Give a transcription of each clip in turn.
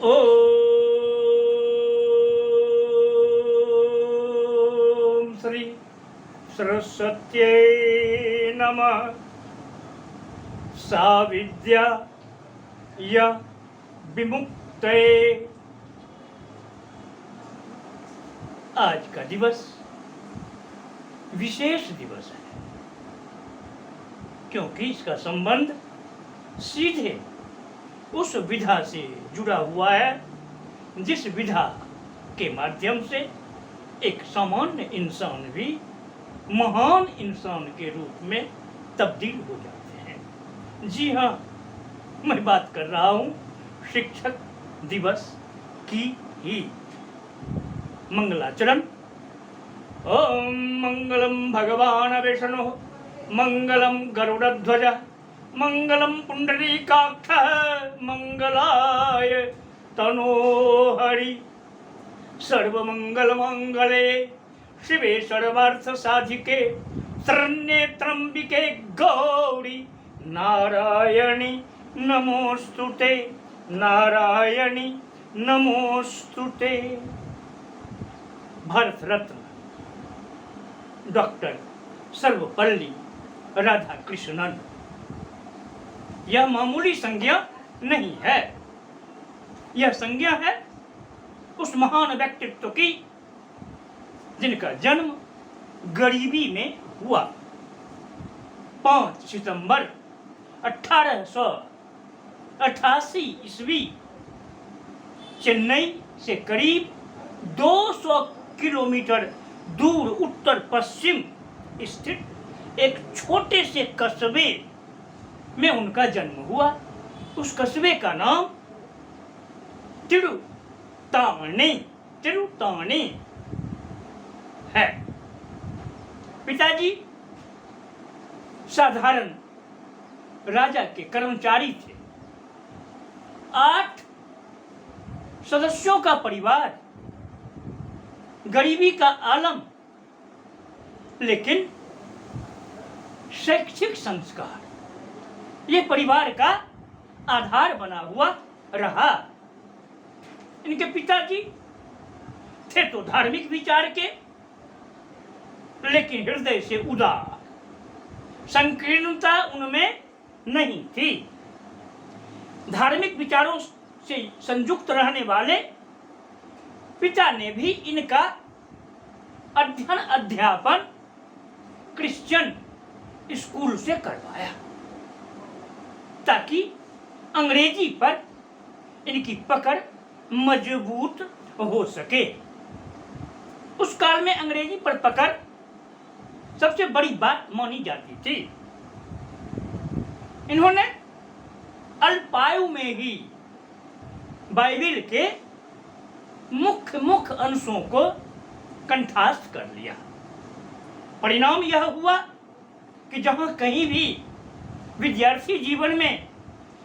ओम श्री सरस्वत्यै नमः। सा विद्या या विमुक्तये। आज का दिवस विशेष दिवस है, क्योंकि इसका संबंध सीधे उस विधा से जुड़ा हुआ है जिस विधा के माध्यम से एक सामान्य इंसान भी महान इंसान के रूप में तब्दील हो जाते हैं। जी हाँ, मैं बात कर रहा हूँ शिक्षक दिवस की ही। मंगलाचरण। ओम मंगलम भगवान विष्णु मंगलम गरुड़ध्वज मंगलम पुंडरीकाक्ष मंगलाय तनोहरि। सर्वमंगल मंगले शिवे सर्वार्थ साधिके शरण्ये त्र्यंबिके गौरी नारायणी नमोस्तुते नारायणी नमोस्तुते। भारत रत्न डॉक्टर सर्वपल्ली राधाकृष्णन। यह मामूली संज्ञा नहीं है, यह संज्ञा है उस महान व्यक्तित्व की जिनका जन्म गरीबी में हुआ। 5 सितंबर 1888 ईस्वी चेन्नई से करीब 200 किलोमीटर दूर उत्तर पश्चिम स्थित एक छोटे से कस्बे में उनका जन्म हुआ। उस कस्बे का नाम तिरुताने है। पिताजी साधारण राजा के कर्मचारी थे। 8 सदस्यों का परिवार, गरीबी का आलम, लेकिन शैक्षिक संस्कार ये परिवार का आधार बना हुआ रहा। इनके पिताजी थे तो धार्मिक विचार के, लेकिन हृदय से उदार, संकीर्णता उनमें नहीं थी। धार्मिक विचारों से संयुक्त रहने वाले पिता ने भी इनका अध्यापन क्रिश्चियन स्कूल से करवाया ताकि अंग्रेजी पर इनकी पकड़ मजबूत हो सके। उस काल में अंग्रेजी पर पकड़ सबसे बड़ी बात मानी जाती थी। इन्होंने अल्पायु में ही बाइबिल के मुख्य अंशों को कंठस्थ कर लिया। परिणाम यह हुआ कि जहां कहीं भी विद्यार्थी जीवन में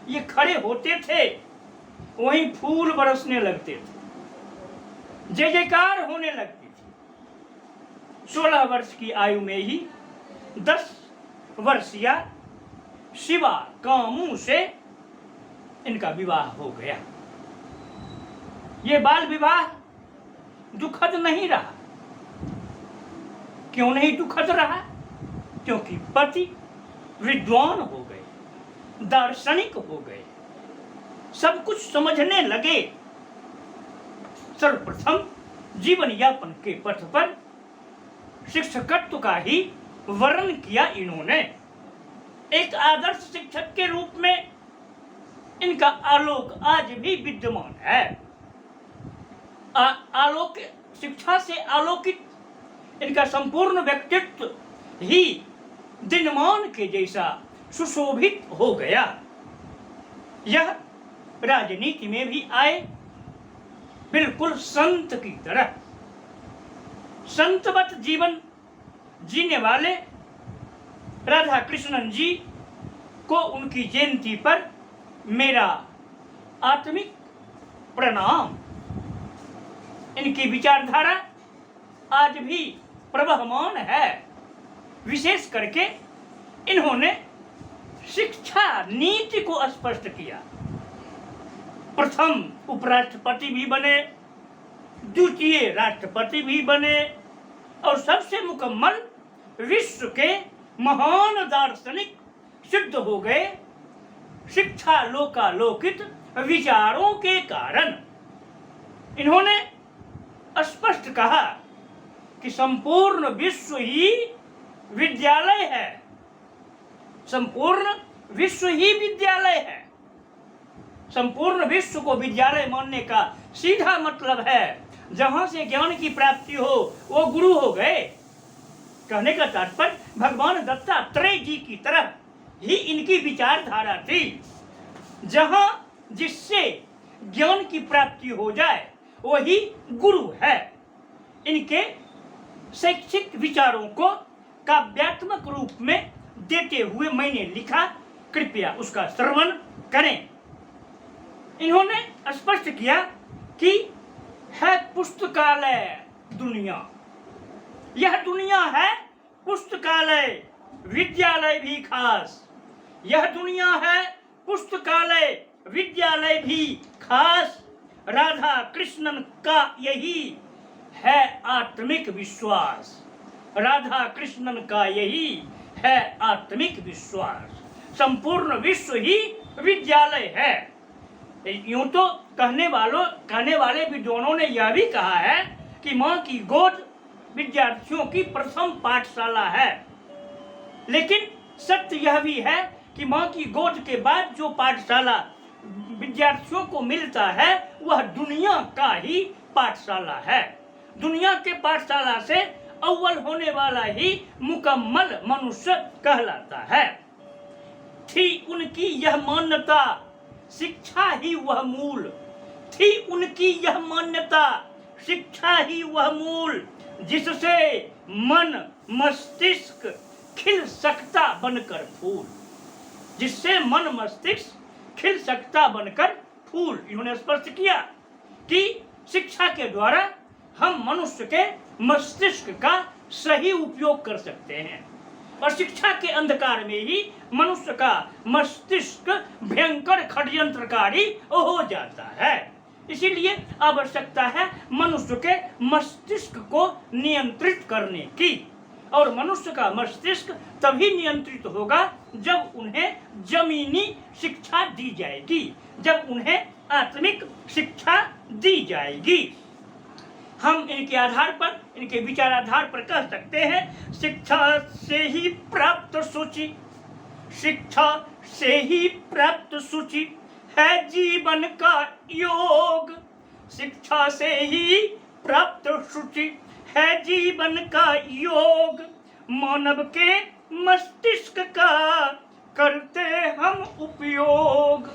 ये खड़े होते थे वहीं फूल बरसने लगते थे, जय जयकार होने लगती थी। 16 वर्ष की आयु में ही 10 वर्षीय शिवा कामू से इनका विवाह हो गया। ये बाल विवाह दुखद नहीं रहा। क्यों नहीं दुखद रहा? क्योंकि पति विद्वान हो गए, दार्शनिक हो गए, सब कुछ समझने लगे। सर्वप्रथम जीवन यापन के पथ पर शिक्षकत्व का ही वर्णन किया इन्होंने। एक आदर्श शिक्षक के रूप में इनका आलोक आज भी विद्यमान है। आलोक शिक्षा से आलोकित इनका संपूर्ण व्यक्तित्व ही दिनमान के जैसा सुशोभित हो गया। यह राजनीति में भी आए, बिल्कुल संत की तरह। संतवत जीवन जीने वाले राधा कृष्णन जी को उनकी जयंती पर मेरा आत्मिक प्रणाम। इनकी विचारधारा आज भी प्रवहमान है। विशेष करके इन्होंने शिक्षा नीति को स्पष्ट किया। प्रथम उपराष्ट्रपति भी बने, द्वितीय राष्ट्रपति भी बने और सबसे मुकम्मल विश्व के महान दार्शनिक सिद्ध हो गए शिक्षा लोकालोकित विचारों के कारण। इन्होंने स्पष्ट कहा कि संपूर्ण विश्व ही विद्यालय है, संपूर्ण विश्व ही विद्यालय है। संपूर्ण विश्व को विद्यालय मानने का सीधा मतलब है जहां से ज्ञान की प्राप्ति हो वो गुरु हो गए। कहने का तात्पर्य भगवान दत्तात्रेय जी की तरह ही इनकी विचारधारा थी, जहां जिससे ज्ञान की प्राप्ति हो जाए वही गुरु है। इनके शैक्षिक विचारों को काव्यात्मक रूप में देते हुए मैंने लिखा, कृपया उसका श्रवण करें। इन्होंने स्पष्ट किया कि है पुस्तकालय दुनिया, यह दुनिया है पुस्तकालय, विद्यालय भी खास। यह दुनिया है पुस्तकालय, विद्यालय भी खास। राधा कृष्णन का यही है आत्मिक विश्वास, राधा कृष्णन का यही है आत्मिक विश्वास। संपूर्ण विश्व ही विद्यालय है। यूं तो कहने वाले विद्वानों ने यह भी कहा है कि माँ की गोद विद्यार्थियों की प्रथम पाठशाला है, लेकिन सत्य यह भी है कि माँ की गोद के बाद जो पाठशाला विद्यार्थियों को मिलता है वह दुनिया का ही पाठशाला है। दुनिया के पाठशाला से अव्वल होने वाला ही मुकम्मल मनुष्य कहलाता है। थी उनकी यह मान्यता, शिक्षा ही वह मूल। थी उनकी यह मान्यता, शिक्षा ही वह मूल, जिससे मन मस्तिष्क खिल सकता बनकर फूल, जिससे मन मस्तिष्क खिल सकता बनकर फूल। इन्होंने स्पष्ट किया कि शिक्षा के द्वारा हम मनुष्य के मस्तिष्क का सही उपयोग कर सकते हैं और शिक्षा के अंधकार में ही मनुष्य का मस्तिष्क भयंकर षड्यंत्रकारी हो जाता है। इसीलिए आवश्यकता है मनुष्य के मस्तिष्क को नियंत्रित करने की, और मनुष्य का मस्तिष्क तभी नियंत्रित होगा जब उन्हें जमीनी शिक्षा दी जाएगी, जब उन्हें आत्मिक शिक्षा दी जाएगी। हम इनके आधार पर, इनके विचार आधार पर कह सकते हैं, शिक्षा से ही प्राप्त सूचि, शिक्षा से ही प्राप्त सूचि है जीवन का योग। शिक्षा से ही प्राप्त सूचि है जीवन का योग। मानव के मस्तिष्क का करते हम उपयोग।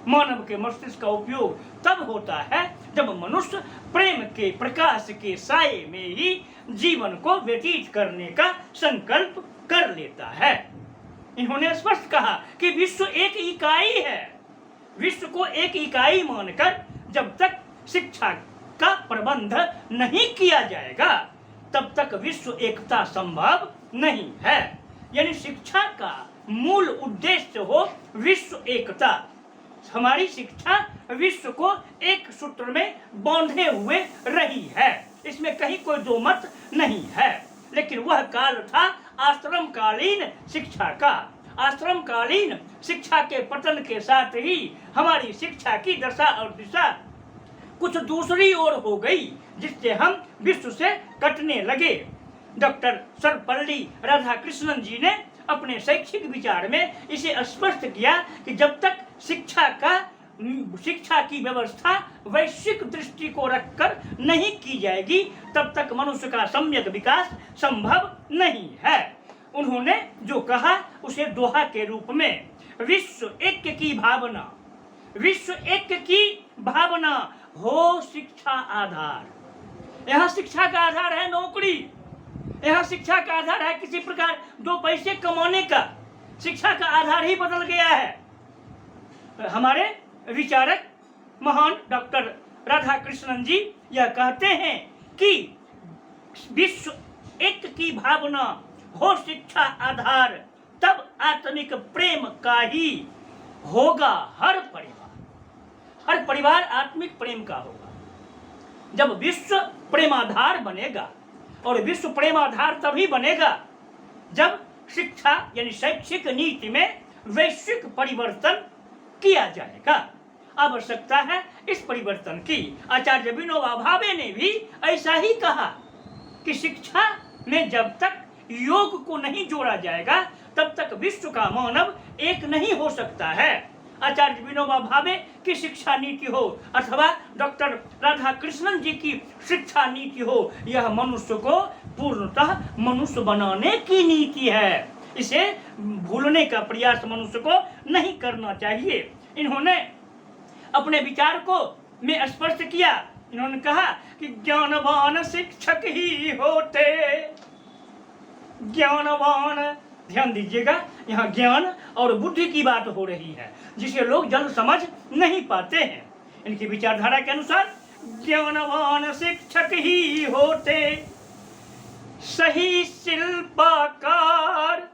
मानव के मस्तिष्क का उपयोग तब होता है जब मनुष्य प्रेम के प्रकाश के साये में ही जीवन को व्यतीत करने का संकल्प कर लेता है। इन्होंने स्पष्ट कहा कि विश्व एक इकाई है। विश्व को एक इकाई मानकर जब तक शिक्षा का प्रबंध नहीं किया जाएगा तब तक विश्व एकता संभव नहीं है। यानी शिक्षा का मूल उद्देश्य हो विश्व एकता। हमारी शिक्षा विश्व को एक सूत्र में बांधे हुए रही है, इसमें कहीं कोई दो मत नहीं है। लेकिन वह काल था आश्रमकालीन शिक्षा का। आश्रमकालीन शिक्षा के पतन के साथ ही हमारी शिक्षा की दशा और दिशा कुछ दूसरी ओर हो गई, जिससे हम विश्व से कटने लगे। डॉक्टर सर्वपल्ली राधाकृष्णन जी ने अपने शैक्षिक विचार में इसे स्पष्ट किया कि जब तक शिक्षा की व्यवस्था वैश्विक दृष्टि को रखकर नहीं की जाएगी तब तक मनुष्य का सम्यक विकास संभव नहीं है। उन्होंने जो कहा उसे दोहा के रूप में, विश्व ऐक्य की भावना, विश्व ऐक्य की भावना हो शिक्षा आधार। यहाँ शिक्षा का आधार है नौकरी, यहाँ शिक्षा का आधार है किसी प्रकार दो पैसे कमाने का। शिक्षा का आधार ही बदल गया है। हमारे विचारक महान डॉक्टर राधाकृष्णन जी यह कहते हैं कि विश्व एक की भावना हो शिक्षा आधार, तब आत्मिक प्रेम का ही होगा हर परिवार। हर परिवार आत्मिक प्रेम का होगा। जब विश्व प्रेमाधार बनेगा, और विश्व प्रेमाधार तभी बनेगा जब शिक्षा यानी शैक्षिक नीति में वैश्विक परिवर्तन किया जाएगा। आवश्यकता है इस परिवर्तन की। आचार्य विनोबा भावे ने भी ऐसा ही कहा कि शिक्षा में जब तक योग को नहीं जोड़ा जाएगा तब तक विश्व का मानव एक नहीं हो सकता है। आचार्य विनोबा भावे की शिक्षा नीति हो अथवा डॉक्टर राधा कृष्णन जी की शिक्षा नीति हो, यह मनुष्य को पूर्णतः मनुष्य बनाने की नीति है। इसे भूलने का प्रयास मनुष्य को नहीं करना चाहिए। इन्होंने अपने विचार को में स्पष्ट किया। इन्होंने कहा कि ज्ञानवान शिक्षक ही होते। ज्ञानवान, ध्यान दीजिएगा, यहाँ ज्ञान और बुद्धि की बात हो रही है जिसे लोग जल्द समझ नहीं पाते हैं। इनकी विचारधारा के अनुसार ज्ञानवान शिक्षक ही होते, सही शिल्पकार।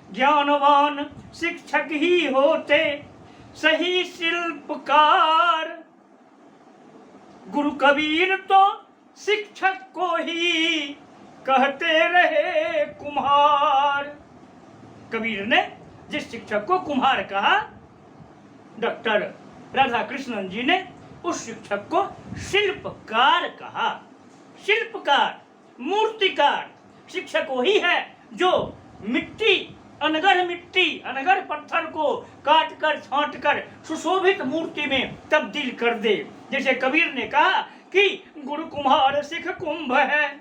ज्ञानवान शिक्षक ही होते, सही शिल्पकार। गुरु कबीर तो शिक्षक को ही कहते रहे कुम्हार। कबीर ने जिस शिक्षक को कुम्हार कहा, डॉक्टर राधा कृष्णन जी ने उस शिक्षक को शिल्पकार कहा। शिल्पकार, मूर्तिकार शिक्षक वही है जो मिट्टी, अनगर पत्थर को काट कर छांट कर सुशोभित मूर्ति में तब्दील कर दे। जैसे कबीर ने कहा कि गुरु कुम्हार सिख कुंभ है,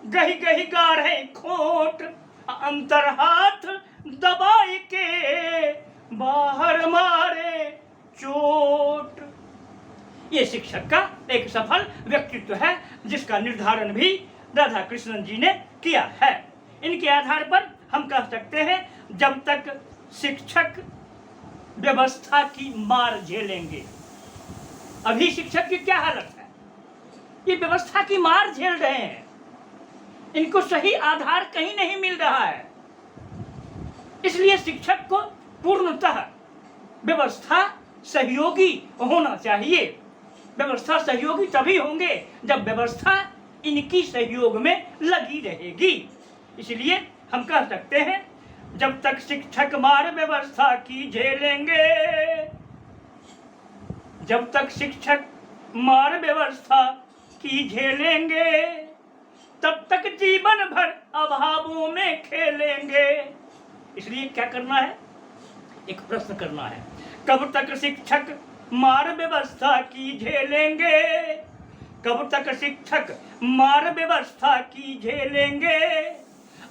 गही गही गाढ़े खोट, अंतर हाथ दबाई के बाहर मारे चोट। ये शिक्षक का एक सफल व्यक्तित्व है जिसका निर्धारण भी राधा कृष्णन जी ने किया है। इनके आधार पर हम कह सकते हैं जब तक शिक्षक व्यवस्था की मार झेलेंगे, अभी शिक्षक की क्या हालत है, ये व्यवस्था की मार झेल रहे हैं, इनको सही आधार कहीं नहीं मिल रहा है। इसलिए शिक्षक को पूर्णतः व्यवस्था सहयोगी होना चाहिए। व्यवस्था सहयोगी तभी होंगे जब व्यवस्था इनकी सहयोग में लगी रहेगी। इसलिए हम कह सकते हैं जब तक शिक्षक मार व्यवस्था की झेलेंगे, जब तक शिक्षक मार व्यवस्था की झेलेंगे, तब तक जीवन भर अभावों में खेलेंगे। इसलिए क्या करना है, एक प्रश्न करना है, कब तक शिक्षक मार व्यवस्था की झेलेंगे, कब तक शिक्षक मार व्यवस्था की झेलेंगे।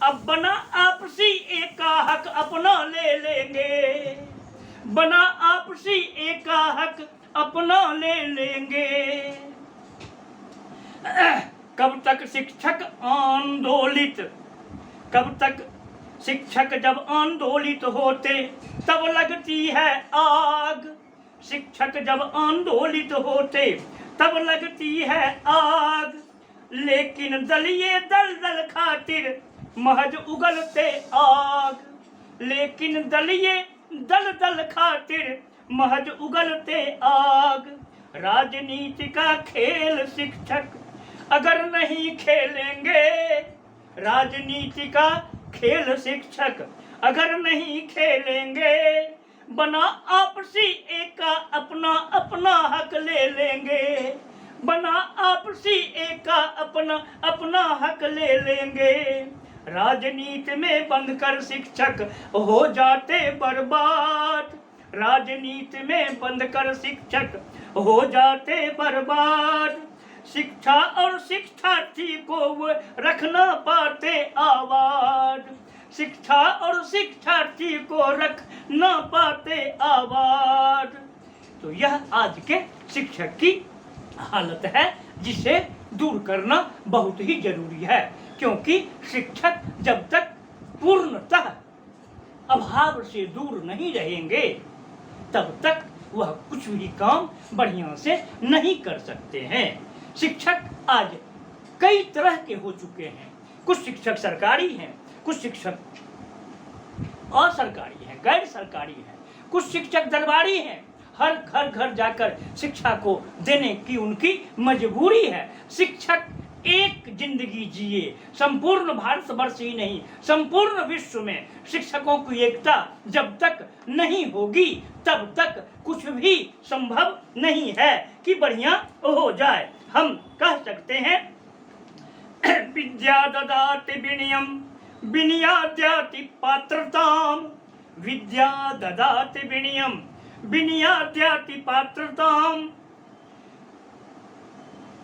अब बना आपसी एका हक अपना ले लेंगे, बना आपसी एका हक अपना ले लेंगे। कब तक शिक्षक आंदोलित, कब तक शिक्षक जब आंदोलित होते तब लगती है आग, शिक्षक जब आंदोलित होते तब लगती है आग। लेकिन दलिए दल दल खातिर महज उगलते आग, लेकिन दलिए दल दल खातिर महज उगलते आग। राजनीति का खेल शिक्षक अगर नहीं खेलेंगे, राजनीति का खेल शिक्षक अगर नहीं खेलेंगे, बना आपसी एका अपना अपना हक ले लेंगे, बना आपसी एका अपना अपना हक ले लेंगे। राजनीति में बंद कर शिक्षक हो जाते बर्बाद, राजनीति में बंद कर शिक्षक हो जाते बर्बाद। शिक्षा और शिक्षार्थी को वो रख न पाते आवाज, शिक्षा और शिक्षार्थी को रख न पाते आवाज। तो यह आज के शिक्षक की हालत है जिसे दूर करना बहुत ही जरूरी है, क्योंकि शिक्षक जब तक पूर्णतः अभाव से दूर नहीं रहेंगे तब तक वह कुछ भी काम बढ़िया से नहीं कर सकते हैं। शिक्षक आज कई तरह के हो चुके हैं, कुछ शिक्षक सरकारी हैं, कुछ शिक्षक असरकारी हैं, गैर सरकारी हैं, कुछ शिक्षक दरबारी हैं। हर घर घर जाकर शिक्षा को देने की उनकी मजबूरी है। शिक्षक एक जिंदगी जिए, संपूर्ण भारतवर्ष ही नहीं, संपूर्ण विश्व में शिक्षकों की एकता जब तक नहीं होगी तब तक कुछ भी संभव नहीं है कि बढ़िया हो जाए। हम कह सकते हैं विद्या ददाति विनयम विनयाद्याति पात्रताम, विद्या ददाति विनयम विनयाद्याति पात्रताम,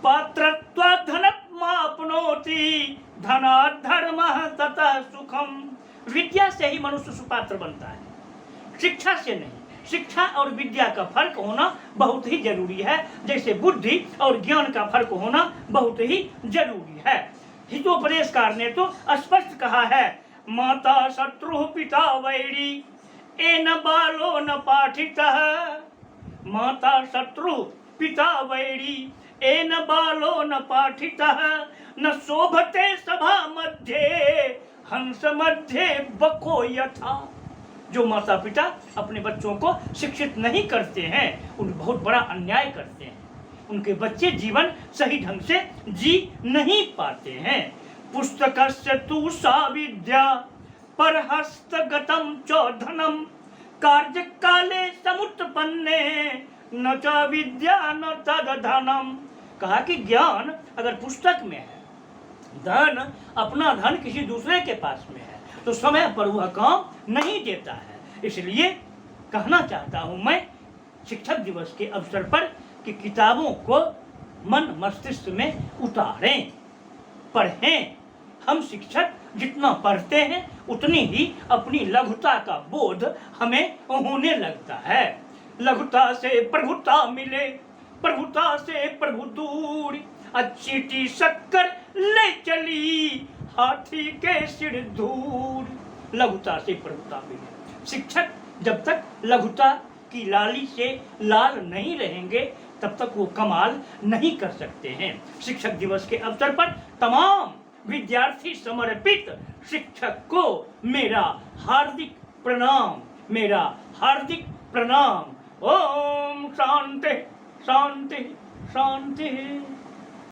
पात्रत्वात् धनमाप्नोति धनात् धर्मः ततः सुखम। विद्या से ही मनुष्य सुपात्र बनता है, शिक्षा से नहीं। शिक्षा और विद्या का फर्क होना बहुत ही जरूरी है, जैसे बुद्धि और ज्ञान का फर्क होना बहुत ही जरूरी है। हितोपदेशकार ने तो स्पष्ट कहा है, माता शत्रु पिता वैरी एन बालो न पाठितः, माता शत्रु पिता वैरी एन बालो न पाठितः, न शोभते सभा मध्ये हंस मध्ये बको यथा। जो माता पिता अपने बच्चों को शिक्षित नहीं करते हैं उन बहुत बड़ा अन्याय करते हैं, उनके बच्चे जीवन सही ढंग से जी नहीं पाते हैं। पुस्तकस्य तु सा विद्या परहस्तगतं च धनम, कार्यकाले समुत्पन्ने न च विद्या न तद धनम। कहा कि ज्ञान अगर पुस्तक में है, धन अपना धन किसी दूसरे के पास में है, तो समय पर वह काम नहीं देता है। इसलिए कहना चाहता हूं मैं शिक्षक दिवस के अवसर पर कि किताबों को मन मस्तिष्क में उतारें, पढ़ें। हम शिक्षक जितना पढ़ते हैं उतनी ही अपनी लघुता का बोध हमें होने लगता है। लघुता से प्रभुता मिले, प्रभुता से प्रभु दूर, अच्छी टी शक्कर ले चली हाथी के सिर धूल। लघुता से प्रभुता मिले। शिक्षक जब तक लघुता की लाली से लाल नहीं रहेंगे तब तक वो कमाल नहीं कर सकते हैं। शिक्षक दिवस के अवसर पर तमाम विद्यार्थी समर्पित शिक्षक को मेरा हार्दिक प्रणाम, मेरा हार्दिक प्रणाम। ओम शांति शांति शांति।